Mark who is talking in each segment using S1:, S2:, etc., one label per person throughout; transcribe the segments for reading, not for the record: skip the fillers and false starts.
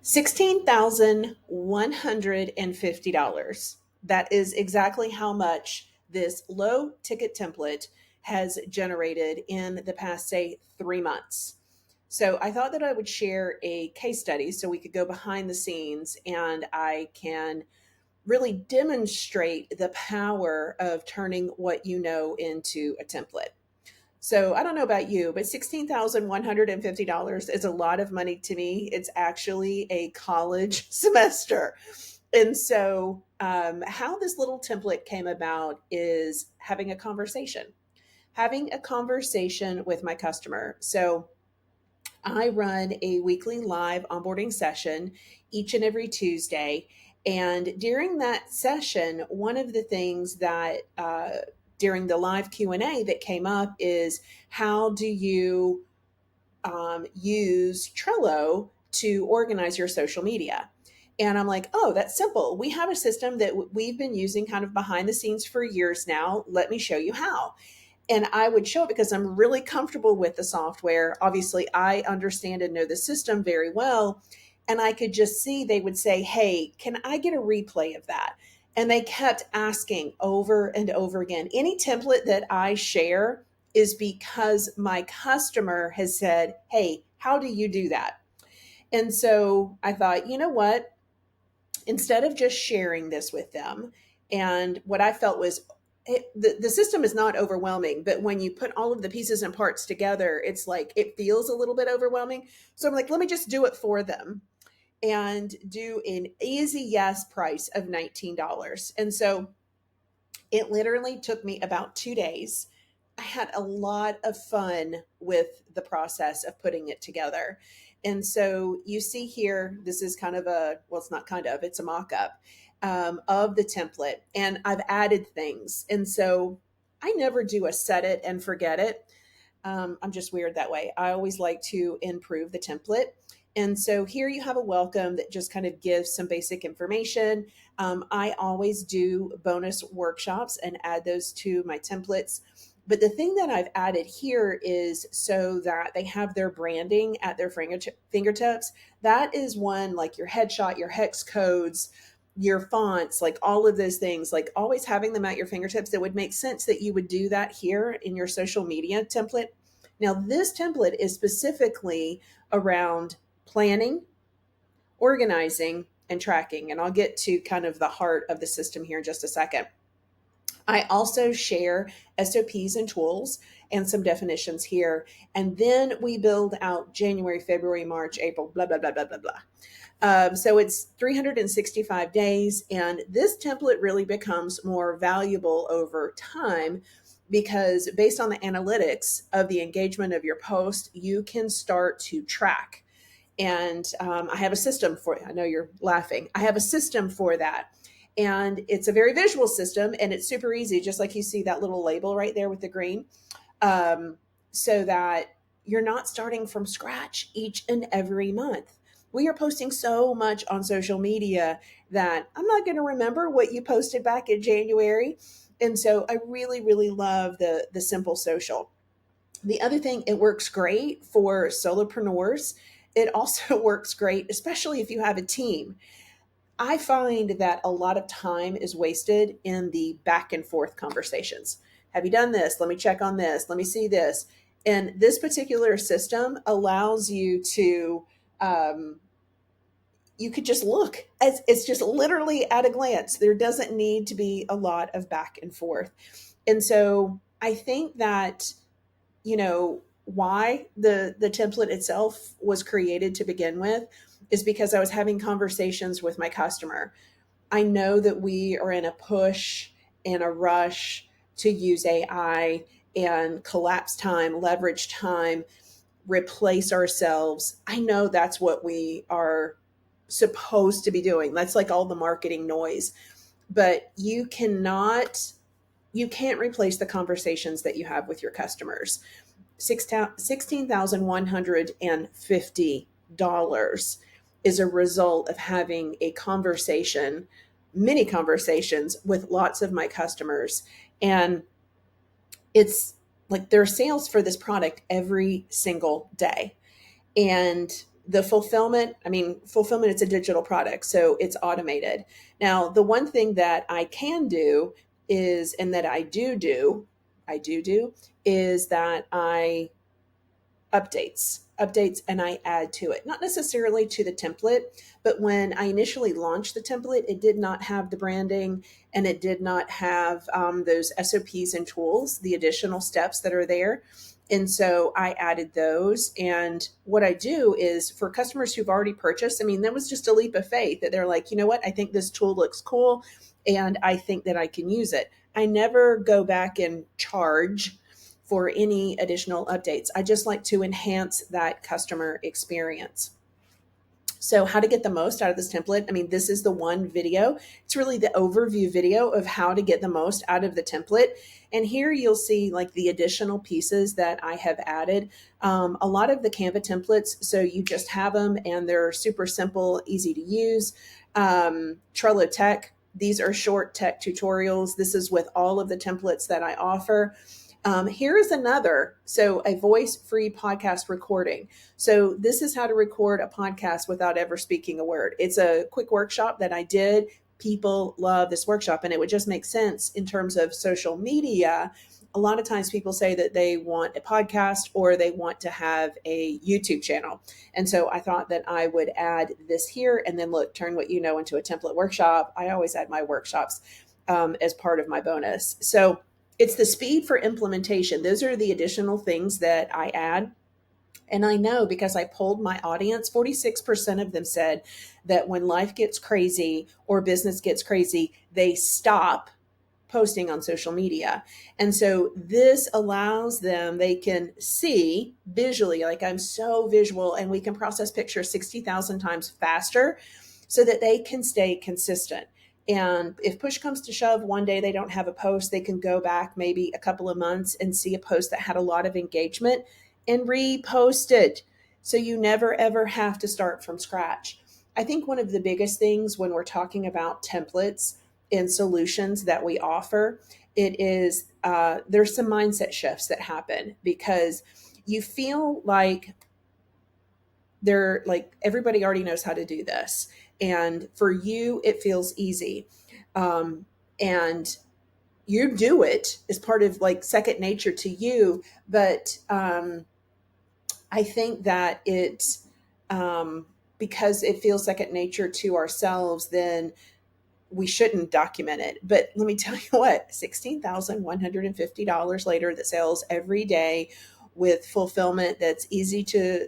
S1: $16,150. That is exactly how much this low ticket template has generated in the past, say, 3 months. So I thought that I would share a case study so we could go behind the scenes and I can really demonstrate the power of turning what you know into a template. So I don't know about you, but $16,150 is a lot of money to me. It's actually a college semester. And so, how this little template came about is having a conversation with my customer. So, I run a weekly live onboarding session each and every Tuesday. And during that session, one of the things that during the live Q&A that came up is how do you use Trello to organize your social media? And I'm like, oh, that's simple. We have a system that we've been using kind of behind the scenes for years now. Let me show you how. And I would show it because I'm really comfortable with the software. Obviously, I understand and know the system very well. And I could just see they would say, hey, can I get a replay of that? And they kept asking over and over again. Any template that I share is because my customer has said, hey, how do you do that? And so I thought, you know what? Instead of just sharing this with them, and what I felt was the system is not overwhelming, but when you put all of the pieces and parts together, it's like it feels a little bit overwhelming. So I'm like, let me just do it for them and do an easy yes price of $19. And so it literally took me about 2 days. I had a lot of fun with the process of putting it together. And so you see here, this is kind of well, it's not kind of, it's a mock up of the template. And I've added things. And so I never do a set it and forget it. I'm just weird that way. I always like to improve the template. And so here you have a welcome that just kind of gives some basic information. I always do bonus workshops and add those to my templates. But the thing that I've added here is so that they have their branding at their fingertips. That is one, like your headshot, your hex codes, your fonts, like all of those things, like always having them at your fingertips. That would make sense that you would do that here in your social media template. Now, this template is specifically around planning, organizing, and tracking. And I'll get to kind of the heart of the system here in just a second. I also share SOPs and tools and some definitions here. And then we build out January, February, March, April, blah, blah, blah, blah, blah, blah. So it's 365 days. And this template really becomes more valuable over time because based on the analytics of the engagement of your post, you can start to track. And I have a system for it. I know you're laughing. I have a system for that. And it's a very visual system and it's super easy, just like you see that little label right there with the green, so that you're not starting from scratch each and every month. We are posting so much on social media that I'm not going to remember what you posted back in January. And so I really, really love the simple social. The other thing, it works great for solopreneurs. It also works great, especially if you have a team. I find that a lot of time is wasted in the back and forth conversations. Have you done this? Let me check on this. Let me see this. And this particular system allows you to, you could just look. It's just literally at a glance. There doesn't need to be a lot of back and forth. And so I think that, why the template itself was created to begin with is because I was having conversations with my customer. I know that we are in a push and a rush to use AI and collapse time, leverage time, replace ourselves. I know that's what we are supposed to be doing. That's like all the marketing noise. But you can't replace the conversations that you have with your customers. $16,150 is a result of having a conversation, many conversations with lots of my customers. And it's like there are sales for this product every single day. And The fulfillment, I mean, fulfillment, it's a digital product, so it's automated. Now, the one thing that I can do is, and that I do, is that I updates and I add to it, not necessarily to the template, but when I initially launched the template, it did not have the branding, and it did not have those SOPs and tools, the additional steps that are there. And so I added those. And what I do is, for customers who've already purchased, I mean, that was just a leap of faith that they're like, you know what, I think this tool looks cool and I think that I can use it. I never go back and charge for any additional updates. I just like to enhance that customer experience. So, how to get the most out of this template? I mean, this is the one video. It's really the overview video of how to get the most out of the template. And here you'll see like the additional pieces that I have added. A lot of the Canva templates, so you just have them and they're super simple, easy to use. Trello Tech, these are short tech tutorials. This is with all of the templates that I offer. Here is another. So, a voice free podcast recording. So, this is how to record a podcast without ever speaking a word. It's a quick workshop that I did. People love this workshop, and it would just make sense in terms of social media. A lot of times people say that they want a podcast or they want to have a YouTube channel. And so I thought that I would add this here, and then look, turn what you know into a template workshop. I always add my workshops as part of my bonus. So, it's the speed for implementation. Those are the additional things that I add. And I know, because I polled my audience, 46% of them said that when life gets crazy or business gets crazy, they stop posting on social media. And so this allows them, they can see visually, like I'm so visual, and we can process pictures 60,000 times faster so that they can stay consistent. And if push comes to shove, one day they don't have a post, they can go back maybe a couple of months and see a post that had a lot of engagement and repost it. So you never ever have to start from scratch. I think one of the biggest things when we're talking about templates and solutions that we offer, it is there's some mindset shifts that happen, because you feel like they're like everybody already knows how to do this, and for you it feels easy, and you do it as part of like second nature to you. But I think that because it feels second nature to ourselves, then we shouldn't document it. But let me tell you what, $16,150 later, that sells every day with fulfillment that's easy to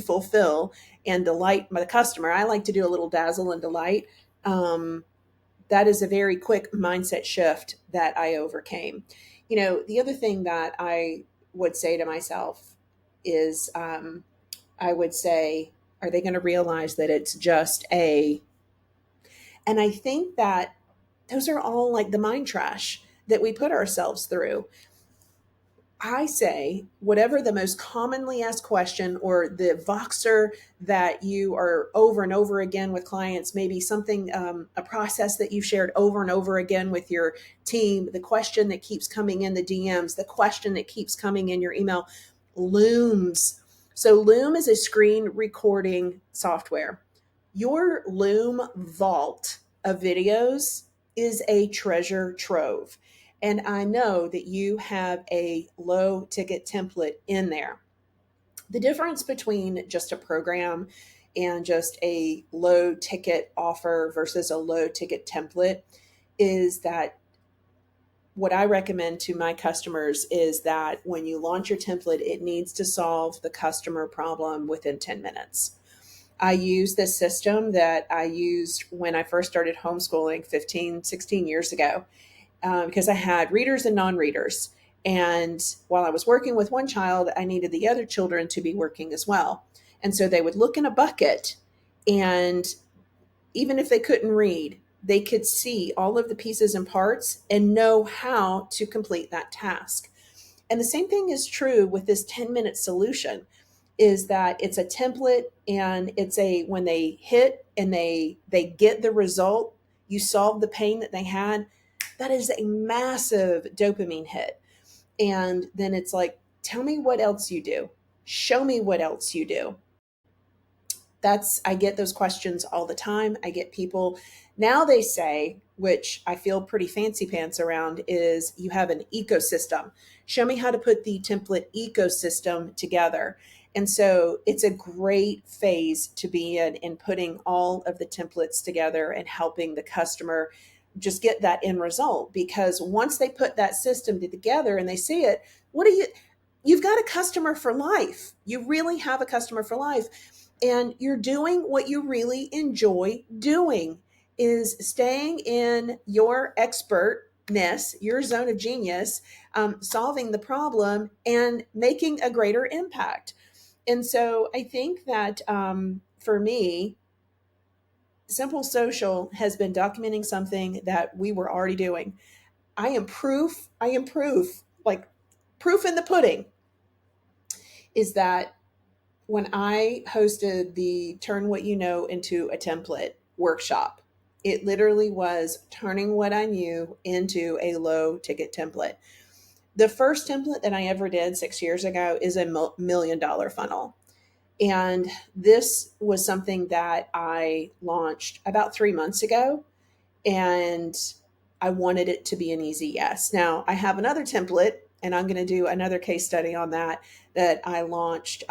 S1: fulfill and delight the customer. I like to do a little dazzle and delight. That is a very quick mindset shift that I overcame. You know, the other thing that I would say to myself is, I would say, are they going to realize that it's just a, and I think that those are all like the mind trash that we put ourselves through. I say, whatever the most commonly asked question or the Voxer that you are over and over again with clients, maybe something, a process that you've shared over and over again with your team, the question that keeps coming in the DMs, the question that keeps coming in your email, Looms. So, Loom is a screen recording software. Your Loom vault of videos is a treasure trove. And I know that you have a low ticket template in there. The difference between just a program and just a low ticket offer versus a low ticket template is that what I recommend to my customers is that when you launch your template, it needs to solve the customer problem within 10 minutes. I use this system that I used when I first started homeschooling 15, 16 years ago, because I had readers and non-readers. And while I was working with one child, I needed the other children to be working as well. And so they would look in a bucket, and even if they couldn't read, they could see all of the pieces and parts and know how to complete that task. And the same thing is true with this 10-minute solution, is that it's a template, and it's a, when they hit and they get the result, you solve the pain that they had, that is a massive dopamine hit. And then it's like, tell me what else you do. Show me what else you do. I get those questions all the time. I get people now, they say, which I feel pretty fancy pants around, is you have an ecosystem. Show me how to put the template ecosystem together. And so it's a great phase to be in putting all of the templates together and helping the customer just get that end result. Because once they put that system together and they see it, what do you've got a customer for life. You really have a customer for life. And you're doing what you really enjoy doing, is staying in your expertness, your zone of genius, solving the problem and making a greater impact. And so I think that for me, Simple Social has been documenting something that we were already doing. I am proof. I am proof. Like proof in the pudding is that when I hosted the Turn What You Know into a Template workshop, it literally was turning what I knew into a low ticket template. The first template that I ever did 6 years ago is a $1 million funnel. And this was something that I launched about 3 months ago. And I wanted it to be an easy yes. Now, I have another template, and I'm going to do another case study on that I launched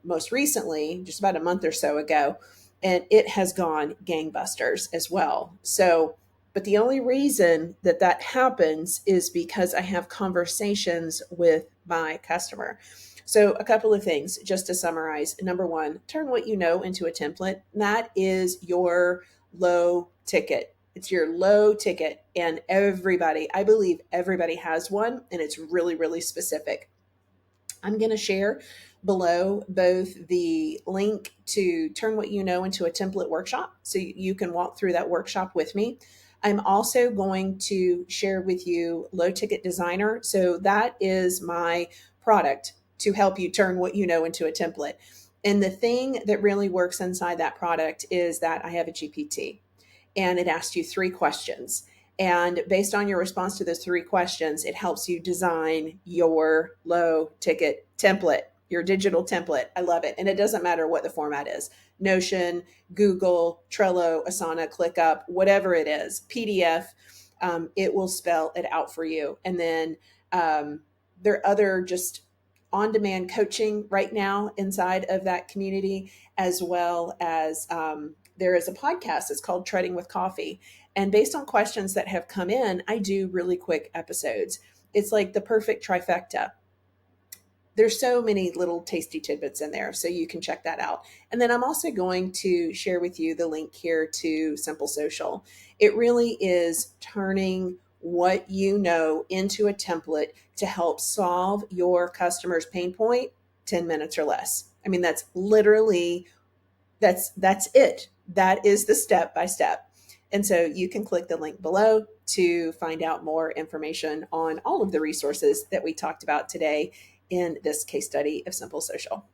S1: most recently, just about a month or so ago, and it has gone gangbusters as well. So, but the only reason that that happens is because I have conversations with my customer. So, a couple of things just to summarize. Number one, turn what you know into a template. That is your low ticket. It's your low ticket, and I believe everybody has one, and it's really, really specific. I'm going to share below both the link to Turn What You Know into a Template workshop so you can walk through that workshop with me. I'm also going to share with you Low Ticket Designer. So that is my product to help you turn what you know into a template. And the thing that really works inside that product is that I have a GPT, and it asks you 3 questions. And based on your response to those 3 questions, it helps you design your low ticket template, your digital template. I love it. And it doesn't matter what the format is: Notion, Google, Trello, Asana, ClickUp, whatever it is, PDF, it will spell it out for you. And then there are other just on demand coaching right now inside of that community, as well as there is a podcast. It's called Treading with Coffee. And based on questions that have come in, I do really quick episodes. It's like the perfect trifecta. There's so many little tasty tidbits in there, so you can check that out. And then I'm also going to share with you the link here to Simple Social. It really is turning what you know into a template to help solve your customer's pain point 10 minutes or less. I mean, that's literally that's it. That is the step by step. And so you can click the link below to find out more information on all of the resources that we talked about today in this case study of Simple Social.